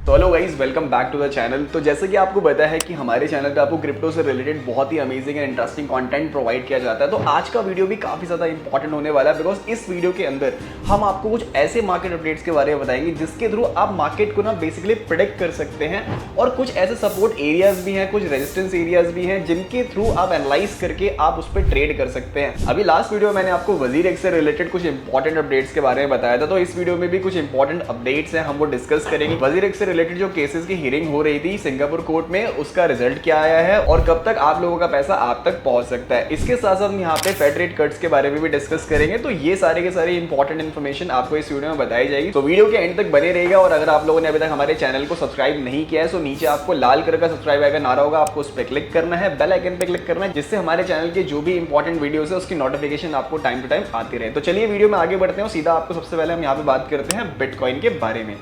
तो hello guys, welcome back to the channel. तो जैसे कि आपको पता है कि हमारे चैनल पे आपको क्रिप्टो से रिलेटेड बहुत ही amazing and interesting content provide किया जाता है। तो आज का वीडियो भी काफ़ी ज़्यादा इंपॉर्टेंट होने वाला है, बिकॉज इस वीडियो के अंदर हम आपको कुछ ऐसे मार्केट अपडेट्स के बारे में बताएंगे जिसके थ्रू आप मार्केट को ना बेसिकली प्रेडिक्ट कर सकते हैं, और कुछ ऐसे सपोर्ट एरियाज भी हैं, कुछ रेजिस्टेंस एरियाज भी हैं जिनके थ्रू आप एनालाइज करके आप उस पर ट्रेड कर सकते हैं। अभी लास्ट वीडियो में मैंने आपको वजीर से रिलेटेड कुछ इंपॉर्टेंट अपडेट्स के बारे में बताया था, तो इस वीडियो में भी कुछ इंपॉर्टेंट अपडेट्स हैं, हम वो डिस्कस करेंगे। वजीर से रिलेटेड जो केसेस की हियरिंग हो रही थी सिंगापुर कोर्ट में, उसका रिजल्ट क्या आया है और कब तक आप लोगों का पैसा आप तक पहुंच सकता है। इसके साथ साथ हम यहाँ पे फेड रेट कट्स के बारे में भी डिस्कस करेंगे। तो ये सारे के सारे इंपॉर्टेंट इन्फॉर्मेशन आपको इस वीडियो में बताई जाएगी, तो वीडियो के एंड तक बने रहेगा। और अगर आप लोगों ने अभी तक हमारे चैनल को सब्सक्राइब नहीं किया है तो नीचे आपको लाल कलर का सब्सक्राइब आइकन आ रहा होगा, आपको उस पर क्लिक करना है, बेल आइकन पे क्लिक करना है, जिससे हमारे चैनल के जो भी इंपॉर्टेंट वीडियोस है उसकी नोटिफिकेशन आपको टाइम टू टाइम आती रहे। तो चलिए वीडियो में आगे बढ़ते हैं। सीधा आपको सबसे पहले हम यहाँ पे बात करते हैं बिटकॉइन के बारे में।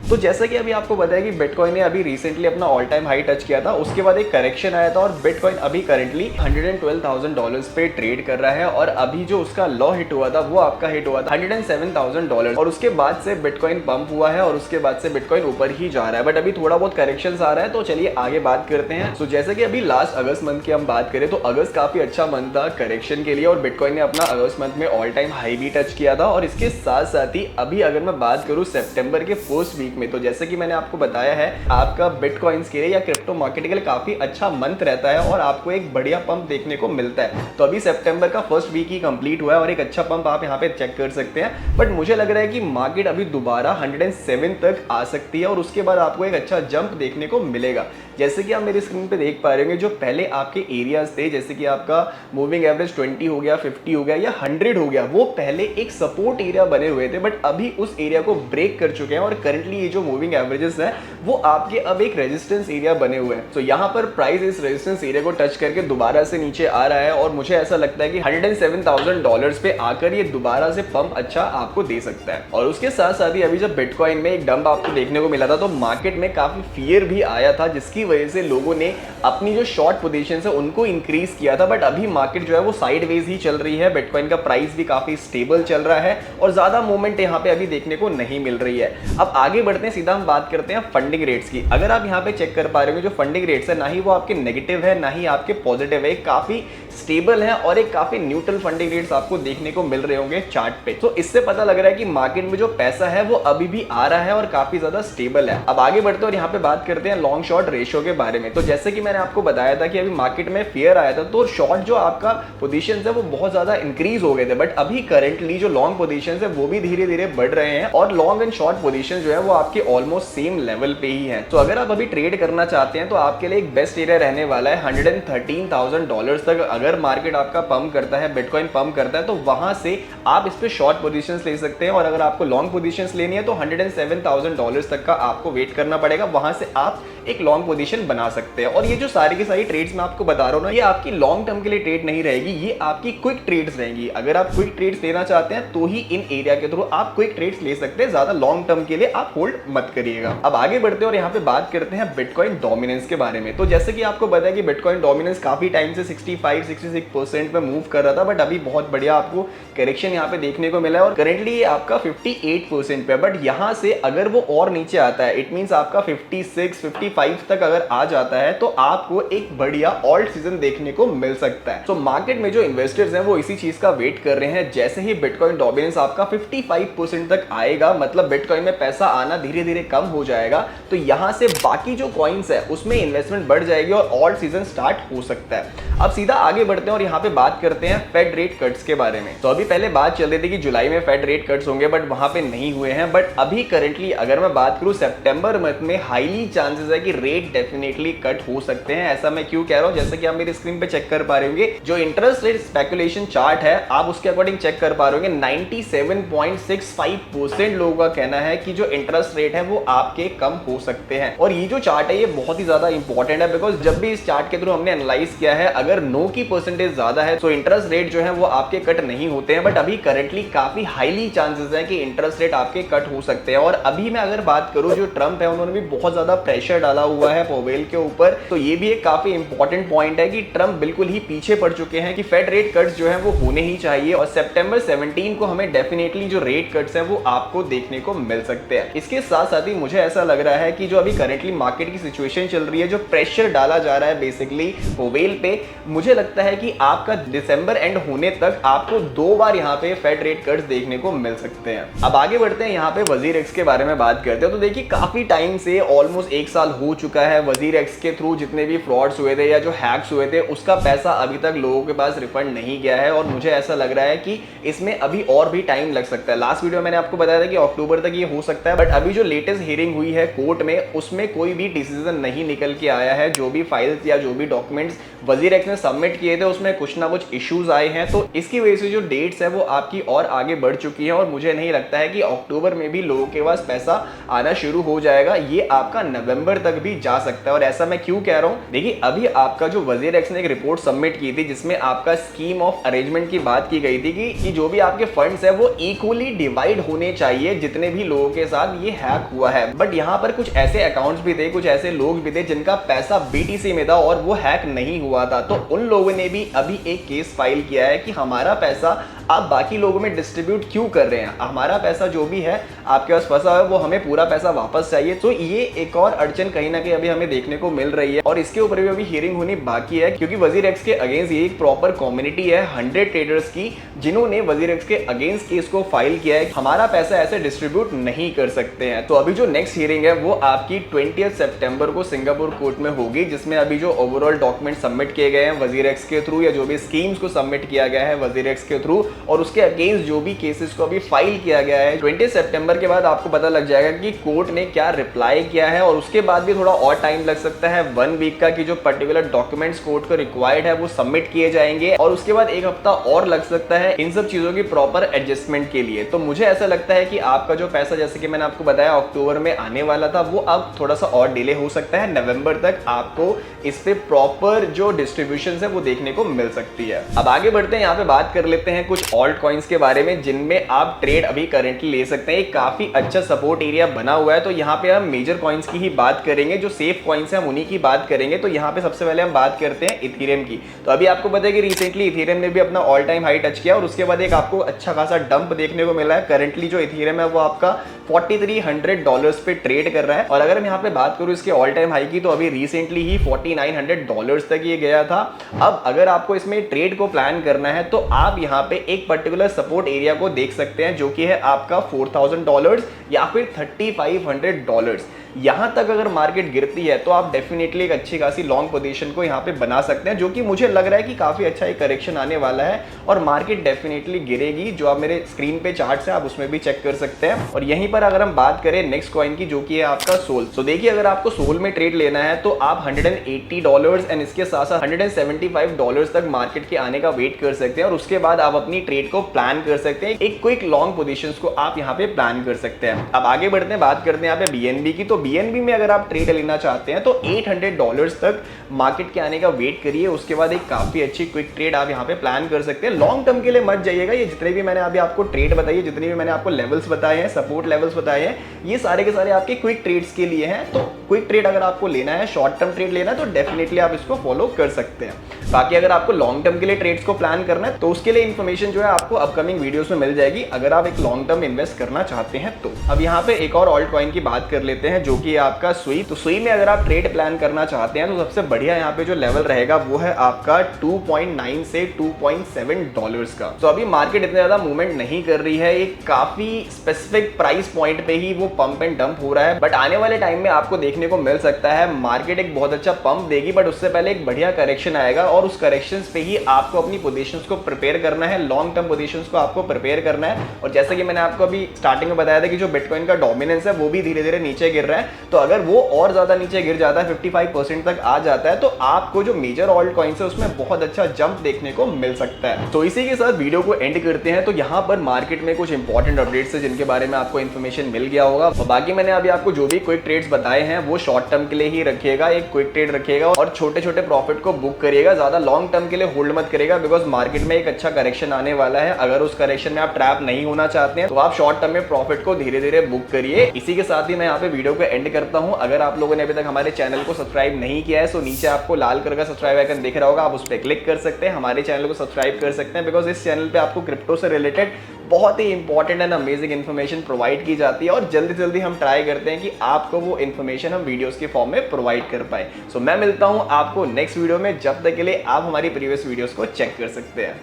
तो जैसा कि अभी आपको पता है कि बिटकॉइन ने अभी रिसेंटली अपना ऑल टाइम हाई टच किया था, उसके बाद एक करेक्शन आया था और बिटकॉइन अभी करंटली $112,000 पे ट्रेड कर रहा है। और अभी जो उसका लॉ हिट हुआ था वो आपका हिट हुआ था $107,000, और उसके बाद से बिटकॉइन पंप हुआ है और उसके बाद से बिटकॉइन ऊपर ही जा रहा है। बट अभी थोड़ा बहुत करेक्शन आ रहा है, तो चलिए आगे बात करते हैं। तो जैसे कि अभी लास्ट अगस्त मंथ की हम बात करें तो अगस्त काफी अच्छा मंथ था करेक्शन के लिए, और बिटकॉइन ने अपना अगस्त मंथ में ऑल टाइम हाई भी टच किया था। और इसके साथ साथ ही अभी अगर मैं बात करूं सितंबर के फर्स्ट वीक में, तो जैसे कि मैंने आपको बताया है आपका बिटकॉइंस के लिए या क्रिप्टो मार्केट के लिए काफी अच्छा मंथ रहता है और आपको एक बढ़िया पंप देखने को मिलता है। तो अभी सितंबर का फर्स्ट वीक ही कंप्लीट हुआ है और एक अच्छा पंप आप यहाँ पे चेक कर सकते हैं। बट मुझे लग रहा है कि मार्केट अभी दोबारा 107 तक आ सकती है और उसके बाद आपको एक अच्छा जंप देखने को मिलेगा। जैसे कि आप मेरी स्क्रीन पे देख पा रहे होंगे, जो पहले आपके एरियाज थे जैसे कि आपका मूविंग एवरेज 20 हो गया, 50 हो गया या 100 हो गया, वो पहले एक सपोर्ट एरिया बने हुए थे, बट अभी उस एरिया को ब्रेक कर चुके हैं और करंटली ये जो मूविंग एवरेजेस है वो आपके अब एक रेजिस्टेंस एरिया बने हुए हैं। तो यहाँ पर प्राइस इस रेजिस्टेंस एरिया को टच करके दोबारा से नीचे आ रहा है और मुझे ऐसा लगता है कि $107,000 पे आकर ये दोबारा से पंप अच्छा आपको दे सकता है। और उसके साथ साथ ही अभी जब बिटकॉइन में एक डंप आपको देखने को मिला था तो मार्केट में काफी फियर भी आया था, जिसकी वजह से लोगों ने अपनी जो शॉर्ट पोजीशन है उनको इंक्रीज किया था। बट अभी मार्केट जो है वो साइडवेज ही चल रही है, बिटकॉइन का प्राइस भी काफी स्टेबल चल रहा है और ज्यादा मूवमेंट यहाँ पे अभी देखने को नहीं मिल रही है। अब आगे बढ़ते हैं, सीधा हम बात करते हैं फंडिंग रेट्स की। अगर आप यहाँ पे चेक कर पा रहे हो जो फंडिंग रेट्स है, ना ही वो आपके नेगेटिव है ना ही आपके पॉजिटिव है, काफी स्टेबल है और एक काफी न्यूट्रल फंडिंग रेट्स आपको देखने को मिल रहे होंगे चार्ट पे। तो इससे पता लग रहा है कि मार्केट में जो पैसा है वो अभी भी आ रहा है और काफी ज्यादा स्टेबल है। अब आगे बढ़ते हैं और यहाँ पे बात करते हैं लॉन्ग शॉर्ट रेशियो के बारे में। तो जैसे कि मैंने आपको बताया था कि अभी मार्केट में फियर आया था तो शॉर्ट जो आपका पोजीशंस है वो बहुत ज्यादा इंक्रीज हो गए थे, बट अभी करंटली जो लॉन्ग पोजीशंस है वो भी धीरे धीरे बढ़ रहे हैं और लॉन्ग एंड शॉर्ट पोजीशन जो है वो आपके ऑलमोस्ट सेम लेवल पे ही है। तो अगर आप अभी ट्रेड करना चाहते हैं तो आपके लिए एक बेस्ट एरिया रहने वाला है $113,000 तक। अगर मार्केट आपका पंप करता है, बिटकॉइन पंप करता है, तो वहां से आप इस पे शॉर्ट पोजीशंस ले सकते हैं। और अगर आपको लॉन्ग पोजीशंस लेनी है तो $107,000 तक का आपको वेट करना पड़ेगा, वहां से आप एक लॉन्ग पोजीशन बना सकते हैं। और ये जो सारी की सारी ट्रेड्स मैं आपको बता रहा हूं ना, ये आपकी लॉन्ग टर्म के लिए ट्रेड नहीं रहेगी, ये आपकी क्विक ट्रेड्स रहेंगी। अगर आप क्विक ट्रेड्स लेना चाहते हैं तो ही इन एरिया के थ्रू आप क्विक ट्रेड्स ले सकते हैं, ज्यादा लॉन्ग टर्म के लिए आप होल्ड मत करिएगा। अब आगे बढ़ते हैं और यहाँ पे बात करते हैं बिटकॉइन डोमिनेंस के बारे में। तो जैसे कि आपको पता है कि बिटकॉइन डोमिनेंस काफी टाइम से 65-66% पे मूव कर रहा था, बट अभी बहुत बढ़िया आपको करेक्शन यहाँ पे देखने को मिला है और करेंटली ये आपका 58% पे। बट यहाँ से अगर वो और नीचे आता है, इट मींस आपका 56-55 तक अगर आ जाता है तो आपको एक बढ़िया ऑल्ट सीजन देखने को मिल सकता है। तो मार्केट में जो इन्वेस्टर्स हैं वो इसी चीज का वेट कर रहे हैं। जैसे ही बिटकॉइन डोमिनेंस आपका 55% तक आएगा, मतलब बिटकॉइन में पैसा आना धीरे धीरे कम हो जाएगा, तो यहां से बाकी जो कॉइन्स है उसमें इन्वेस्टमेंट बढ़ जाएगी और ऑल्ट सीजन स्टार्ट हो सकता है। अब सीधा आगे बढ़ते हैं और यहाँ पे बात करते हैं फेड रेट कट्स के बारे में। तो अभी पहले बात चल रही थी कि जुलाई में फेड रेट कट्स होंगे, बट वहां पे नहीं हुए हैं। बट अभी करंटली अगर मैं बात करूं सितंबर मंथ में हाईली चांसेस है कि रेट डेफिनेटली कट हो सकते हैं। ऐसा मैं क्यों कह रहा हूं, जैसे कि आप मेरी स्क्रीन पे चेक कर पा रहे होंगे, जो इंटरेस्ट रेट स्पेकुलेशन चार्ट है आप उसके अकॉर्डिंग चेक कर पा रहे होंगे, 97.65% लोगों का कहना है कि जो इंटरेस्ट रेट है वो आपके कम हो सकते हैं। और ये जो चार्ट है ये बहुत ही ज्यादा इंपॉर्टेंट है, बिकॉज जब भी इस चार्ट के थ्रू हमने एनालाइज किया है, अगर नो की परसेंटेज ज्यादा है तो इंटरेस्ट रेट जो है वो आपके कट नहीं होते हैं। बट अभी करंटली काफी हाईली चांसेस है कि इंटरेस्ट रेट आपके कट हो सकते हैं। और अभी मैं अगर बात करूं, जो ट्रम्प है उन्होंने भी बहुत ज्यादा प्रेशर डाला हुआ है पोवेल के ऊपर। तो ये भी एक काफी इंपॉर्टेंट पॉइंट है कि ट्रम्प बिल्कुल ही पीछे पड़ चुके हैं कि फेड रेट कट्स जो है वो होने ही चाहिए, और सितंबर 17 को हमें डेफिनेटली जो रेट कट्स हैं वो आपको देखने को मिल सकते हैं। इसके साथ साथ ही मुझे ऐसा लग रहा है कि जो अभी करेंटली मार्केट की सिचुएशन चल रही है, जो प्रेशर डाला जा रहा है बेसिकली पोवेल पे, मुझे लगता है कि आपका दिसंबर एंड होने तक आपको 2 बार यहाँ पे फेड रेट कट्स देखने को मिल सकते हैं। अब आगे बढ़ते हैं, यहाँ पे वजीर एक्स के बारे में बात करते हैं। तो देखिए काफी टाइम से ऑलमोस्ट 1 साल हो चुका है, वजीर एक्स के थ्रू जितने भी फ्रॉड्स हुए थे या जो हैक्स हुए थे उसका पैसा अभी तक लोगों के पास रिफंड नहीं गया है, और मुझे ऐसा लग रहा है कि इसमें अभी और भी टाइम लग सकता है। लास्ट वीडियो में मैंने आपको बताया था कि अक्टूबर तक ये हो सकता है, बट अभी जो लेटेस्ट हियरिंग हुई है कोर्ट में उसमें कोई भी डिसीजन नहीं निकल के आया है। जो भी फाइल्स या जो भी डॉक्यूमेंट्स वजीर एक्स ने सबमिट किए थे उसमें कुछ ना कुछ इश्यूज आए हैं, तो इसकी वजह से जो डेट्स है वो आपकी और आगे बढ़ चुकी है, और मुझे नहीं लगता है कि अक्टूबर में भी लोगों के पास पैसा आना शुरू हो जाएगा। ये आपका नवंबर तक भी जा सकता है। और ऐसा मैं क्यों कह रहा हूं, देखिए अभी आपका जो वजीर एक्स ने एक रिपोर्ट सबमिट की थी जिसमें आपका स्कीम ऑफ अरेंजमेंट की बात की गई थी कि जो भी आपके फंड्स है वो इक्वली डिवाइड होने चाहिए जितने भी लोगों के साथ ये हैक हुआ है। बट यहाँ पर कुछ ऐसे अकाउंट्स भी थे, कुछ ऐसे लोग भी थे जिनका पैसा बीटीसी में था और वो हैक नहीं हुआ था, तो उन लोगों ने भी अभी एक केस फाइल किया है कि हमारा पैसा आप बाकी लोगों में डिस्ट्रीब्यूट क्यों कर रहे हैं, हमारा पैसा जो भी है आपके पास फंसा है वो हमें पूरा पैसा वापस चाहिए। तो ये एक और अड़चन कहीं ना कहीं अभी हमें देखने को मिल रही है, और इसके ऊपर भी अभी हियरिंग होनी बाकी है, क्योंकि वजीर एक्स के अगेंस्ट ये एक प्रॉपर कम्युनिटी है 100 ट्रेडर्स की जिन्होंने वजीर एक्स के अगेंस्ट केस को फाइल किया है, हमारा पैसा ऐसे डिस्ट्रीब्यूट नहीं कर सकते हैं। तो अभी जो नेक्स्ट हियरिंग है वो आपकी 20 सितंबर को सिंगापुर कोर्ट में होगी, जिसमें अभी जो ओवरऑल डॉक्यूमेंट सबमिट किए गए हैं वजीर एक्स के थ्रू या जो भी स्कीम्स को सबमिट किया गया है वजीर एक्स के थ्रू और उसके अगेंस्ट जो भी केसेस को अभी फाइल किया गया है, 20 सितंबर के बाद आपको पता लग जाएगा कि कोर्ट ने क्या रिप्लाई किया है। और उसके बाद भी थोड़ा और टाइम लग सकता है 1 वीक का, कि जो पर्टिकुलर डॉक्यूमेंट्स कोर्ट को रिक्वायर्ड है वो सबमिट किए जाएंगे, और उसके बाद 1 हफ्ता और लग सकता है इन सब चीजों की प्रॉपर एडजस्टमेंट के लिए। तो मुझे ऐसा लगता है कि आपका जो पैसा, जैसे कि मैंने आपको बताया अक्टूबर में आने वाला था, वो अब थोड़ा सा और डिले हो सकता है, नवंबर तक आपको इस पे प्रॉपर जो डिस्ट्रीब्यूशन है वो देखने को मिल सकती है। अब आगे बढ़ते हैं, यहाँ पे बात कर लेते हैं कुछ ऑल्ट कॉइन्स के बारे में जिनमें आप ट्रेड अभी करेंटली ले सकते हैं। एक काफी अच्छा सपोर्ट एरिया बना हुआ है, तो यहाँ पे हम मेजर कॉइन्स की ही बात करेंगे, जो सेफ कॉइन्स हैं हम उन्हीं की बात करेंगे। तो यहाँ पे सबसे पहले हम बात करते हैं इथेरियम की। तो अभी आपको पता है कि रिसेंटली इथेरियम ने भी अपना ऑल टाइम हाई टच किया और उसके बाद एक आपको अच्छा खासा डंप देखने को मिला है। करंटली जो इथेरियम है वो आपका $4300 पे ट्रेड कर रहा है, और अगर मैं यहाँ पे बात करूँ इसके ऑल टाइम हाई की, तो अभी रिसेंटली ही $4900 तक ये गया था। अब अगर आपको इसमें ट्रेड को प्लान करना है तो आप यहाँ पे एक पर्टिकुलर सपोर्ट एरिया को देख सकते हैं, जो कि है आपका $4000 या फिर $3500। यहां तक अगर मार्केट गिरती है तो आप डेफिनेटली एक अच्छी खासी लॉन्ग पोजीशन को यहां पे बना सकते हैं, जो कि मुझे लग रहा है कि काफी अच्छा एक करेक्शन आने वाला है और मार्केट डेफिनेटली गिरेगी। जो आप मेरे स्क्रीन पे चार्ट्स है आप उसमें भी चेक कर सकते हैं। और यहीं पर अगर हम बात करें नेक्स्ट कॉइन की, जो कि है आपका सोल। तो देखिए अगर आपको सोल में ट्रेड लेना है तो आप $180 एंड इसके साथ साथ $175 तक मार्केट के आने का वेट कर सकते हैं, और उसके बाद आप अपनी ट्रेड को प्लान कर सकते हैं। एक क्विक लॉन्ग पोजीशंस को आप यहाँ पे प्लान कर सकते हैं। अब आगे बढ़ते हैं, बात करते हैं यहाँ पे बीएनबी की। तो बीएनबी में अगर आप ट्रेड लेना चाहते हैं तो $800 तक मार्केट के आने का वेट करिए, उसके बाद एक काफी अच्छी क्विक ट्रेड आप यहाँ पे प्लान कर सकते हैं। लॉन्ग टर्म के लिए मत जाइएगा। ये जितने भी मैंने अभी आपको ट्रेड बताई है, जितने भी मैंने आपको लेवल्स बताए हैं, सपोर्ट लेवल्स बताए हैं, ये सारे के सारे आपके क्विक ट्रेड्स के लिए हैं। तो क्विक ट्रेड अगर आपको लेना है, शॉर्ट टर्म ट्रेड लेना है, तो डेफिनेटली आप इसको फॉलो कर सकते हैं। बाकी अगर आपको लॉन्ग टर्म के लिए ट्रेड्स को प्लान करना है तो उसके लिए इन्फॉर्मेशन जो है आपको अपकमिंग वीडियोस में मिल जाएगी, अगर आप एक लॉन्ग टर्म इन्वेस्ट करना चाहते हैं तो। अब यहाँ पे एक और ऑल्ट कॉइन की बात कर लेते हैं, जो कि आपका सुई। तो सुई में अगर आप ट्रेड प्लान करना चाहते हैं तो सबसे बढ़िया यहाँ पे जो लेवल रहेगा वो है आपका 2.9 से $2.7 का। तो अभी मार्केट इतना ज्यादा मूवमेंट नहीं कर रही है, एक काफी स्पेसिफिक प्राइस पॉइंट पे ही वो पंप एंड डंप हो रहा है, बट आने वाले टाइम में आपको देखने को मिल सकता है मार्केट एक बहुत अच्छा पंप देगी, बट उससे पहले एक बढ़िया करेक्शन आएगा, और उस करेक्शंस पे ही आपको अपनी पोजीशंस को प्रिपेयर करना है, लॉन्ग टर्म पोजीशंस को आपको प्रिपेयर करना है। और जैसे कि मैंने आपको अभी स्टार्टिंग में बताया था कि जो बिटकॉइन का डोमिनेंस है वो भी धीरे धीरे नीचे गिर रहा है, तो अगर वो और ज्यादा नीचे गिर जाता है, 55% तक आ जाता है, तो आपको जो मेजर ऑल्ट कॉइन्स है उसमें बहुत अच्छा जंप देखने को मिल सकता है। तो इसी के साथ वीडियो को एंड करते हैं। तो यहाँ पर मार्केट में कुछ इंपॉर्टेंट अपडेट्स है जिनके बारे में आपको इन्फॉर्मेशन मिल गया होगा, और बाकी मैंने अभी आपको जो भी क्विक ट्रेड्स बताए हैं वो शॉर्ट टर्म के लिए ही रखिएगा, एक क्विक ट्रेड रखिएगा और छोटे छोटे प्रॉफिट को बुक करिएगा, ज्यादा लॉन्ग टर्म के लिए होल्ड मत करिएगा, बिकॉज मार्केट में एक अच्छा करेक्शन आने वाला है। अगर उस करेक्शन में आप ट्रैप नहीं होना चाहते हैं तो आप शॉर्ट टर्म में प्रॉफिट को धीरे धीरे बुक करिए। इसी के साथ ही मैं यहाँ पे वीडियो को एंड करता हूँ। अगर आप लोगों ने अभी तक हमारे चैनल को सब्सक्राइब नहीं किया है तो नीचे आपको लाल कलर का सब्सक्राइब आइकन दिख रहा होगा, आप उस पर क्लिक कर सकते हैं, हमारे चैनल को सब्सक्राइब कर सकते हैं। बिकॉज इस चैनल पे आपको क्रिप्टो से रिलेटेड बहुत ही important and amazing information provide की जाती है और जल्दी जल्दी हम ट्राई करते हैं कि आपको वो इन्फॉर्मेशन हम वीडियोस के फॉर्म में प्रोवाइड कर पाए। सो मैं मिलता हूं आपको नेक्स्ट वीडियो में, जब तक के लिए आप हमारी प्रीवियस वीडियोस को चेक कर सकते हैं।